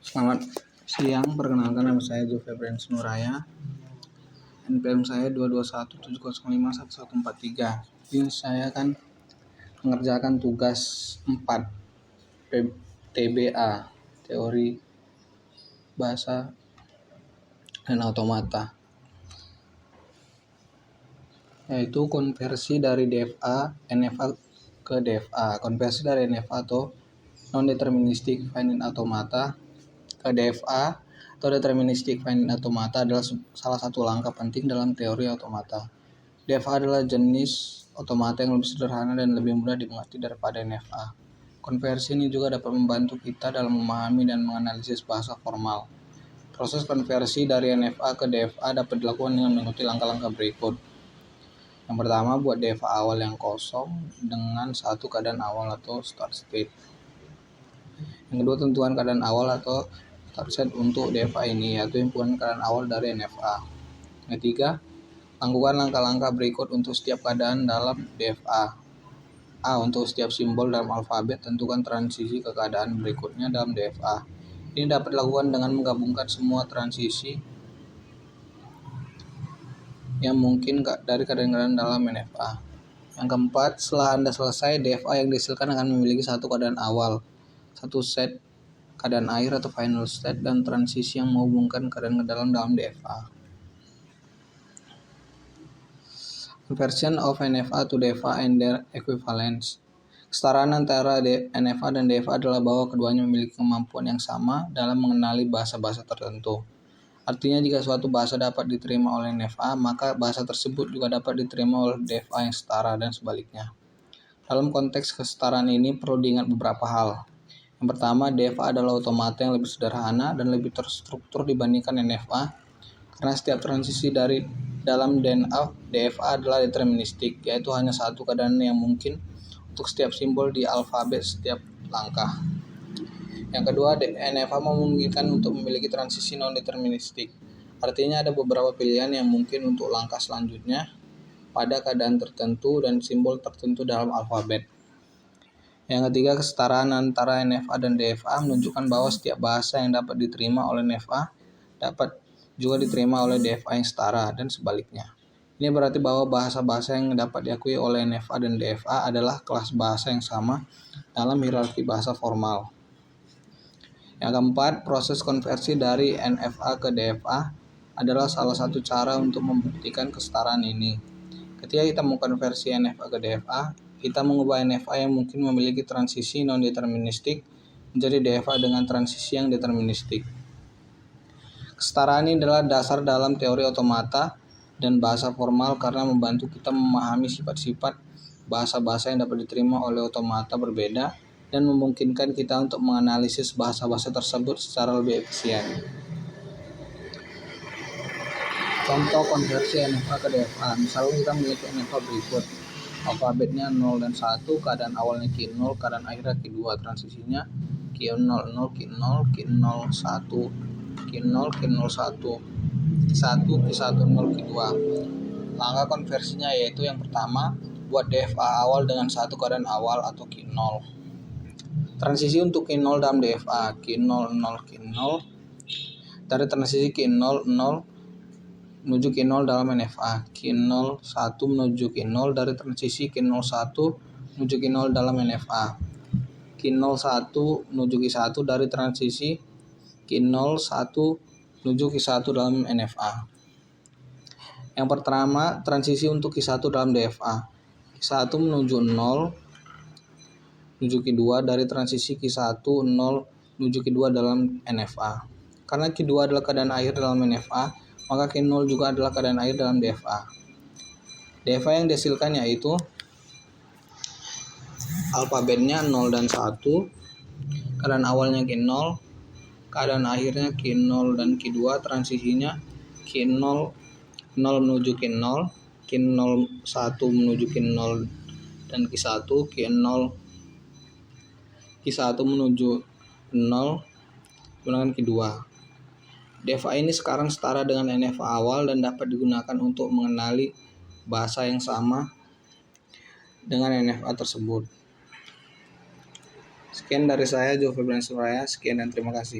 Selamat siang, perkenalkan nama saya Jofre Brens Nuraya. NPM saya 22170511143. Ini saya akan mengerjakan tugas 4 TBA, teori bahasa dan automata, yaitu konversi dari DFA NFA ke DFA. Konversi dari NFA atau non-deterministic finite automata ke DFA atau deterministic finite automata adalah salah satu langkah penting dalam teori automata. DFA adalah jenis automata yang lebih sederhana dan lebih mudah dimengerti daripada NFA. Konversi ini juga dapat membantu kita dalam memahami dan menganalisis bahasa formal. Proses konversi dari NFA ke DFA dapat dilakukan dengan mengikuti langkah-langkah berikut. Yang pertama, buat DFA awal yang kosong dengan satu keadaan awal atau start state. Yang kedua, tentukan keadaan awal atau start state untuk DFA ini, yaitu himpunan keadaan awal dari NFA. Yang ketiga, lakukan langkah-langkah berikut untuk setiap keadaan dalam DFA. A. Untuk setiap simbol dalam alfabet, tentukan transisi ke keadaan berikutnya dalam DFA. Ini dapat dilakukan dengan menggabungkan semua transisi yang mungkin dari keadaan-keadaan dalam NFA. Yang keempat, setelah Anda selesai, DFA yang dihasilkan akan memiliki satu keadaan awal, satu set keadaan akhir atau final state, dan transisi yang menghubungkan keadaan ke dalam DFA. Conversion of NFA to DFA and their equivalence. Kesetaraan antara NFA dan DFA adalah bahwa keduanya memiliki kemampuan yang sama dalam mengenali bahasa-bahasa tertentu. Artinya, jika suatu bahasa dapat diterima oleh NFA, maka bahasa tersebut juga dapat diterima oleh DFA yang setara dan sebaliknya. Dalam konteks kesetaraan ini perlu diingat beberapa hal. Yang pertama, DFA adalah automata yang lebih sederhana dan lebih terstruktur dibandingkan NFA, karena setiap transisi dari dalam DFA adalah deterministik, yaitu hanya satu keadaan yang mungkin untuk setiap simbol di alfabet setiap langkah. Yang kedua, NFA memungkinkan untuk memiliki transisi non-deterministik. Artinya ada beberapa pilihan yang mungkin untuk langkah selanjutnya pada keadaan tertentu dan simbol tertentu dalam alfabet. Yang ketiga, kesetaraan antara NFA dan DFA menunjukkan bahwa setiap bahasa yang dapat diterima oleh NFA dapat juga diterima oleh DFA yang setara dan sebaliknya. Ini berarti bahwa bahasa-bahasa yang dapat diakui oleh NFA dan DFA adalah kelas bahasa yang sama dalam hierarki bahasa formal. Yang keempat, proses konversi dari NFA ke DFA adalah salah satu cara untuk membuktikan kesetaraan ini. Ketika kita mengkonversi NFA ke DFA, kita mengubah NFA yang mungkin memiliki transisi non-deterministik menjadi DFA dengan transisi yang deterministik. Kesetaraan ini adalah dasar dalam teori automata dan bahasa formal karena membantu kita memahami sifat-sifat bahasa-bahasa yang dapat diterima oleh automata berbeda dan memungkinkan kita untuk menganalisis bahasa-bahasa tersebut secara lebih efisien. Contoh konversi NFA ke DFA. Misalnya kita memiliki NFA berikut. Alfabetnya 0 dan 1, keadaan awalnya Q0, keadaan akhirnya Q2, transisinya Q00, Q0, Q01, Q0, Q01, Q1, Q10, Q2. Langkah konversinya yaitu yang pertama, buat DFA awal dengan satu keadaan awal atau Q0. Transisi untuk Q0 dalam DFA, Q00, Q0, dari transisi Q00 menuju Q0 dalam NFA, Q01 menuju Q0 dari transisi Q01 menuju Q0 dalam NFA, Q01 menuju Q1 dari transisi Q01 menuju Q1 dalam NFA. Yang pertama, transisi untuk Q1 dalam DFA, Q1 menuju 0 menuju Q2 dari transisi Q1 0 menuju Q2 dalam NFA. Karena Q2 adalah keadaan akhir dalam NFA, maka Q0 juga adalah keadaan akhir dalam DFA. DFA yang dihasilkan yaitu alfabetnya 0 dan 1, keadaan awalnya Q0, keadaan akhirnya Q0 dan Q2, transisinya Q0 0 menuju Q0, Q01 menuju Q0 dan Q1, Q1 menuju 0 menggunakan Q2. DFA ini sekarang setara dengan NFA awal dan dapat digunakan untuk mengenali bahasa yang sama dengan NFA tersebut. Sekian dari saya, Jofre Brens Nuraya. Sekian dan terima kasih.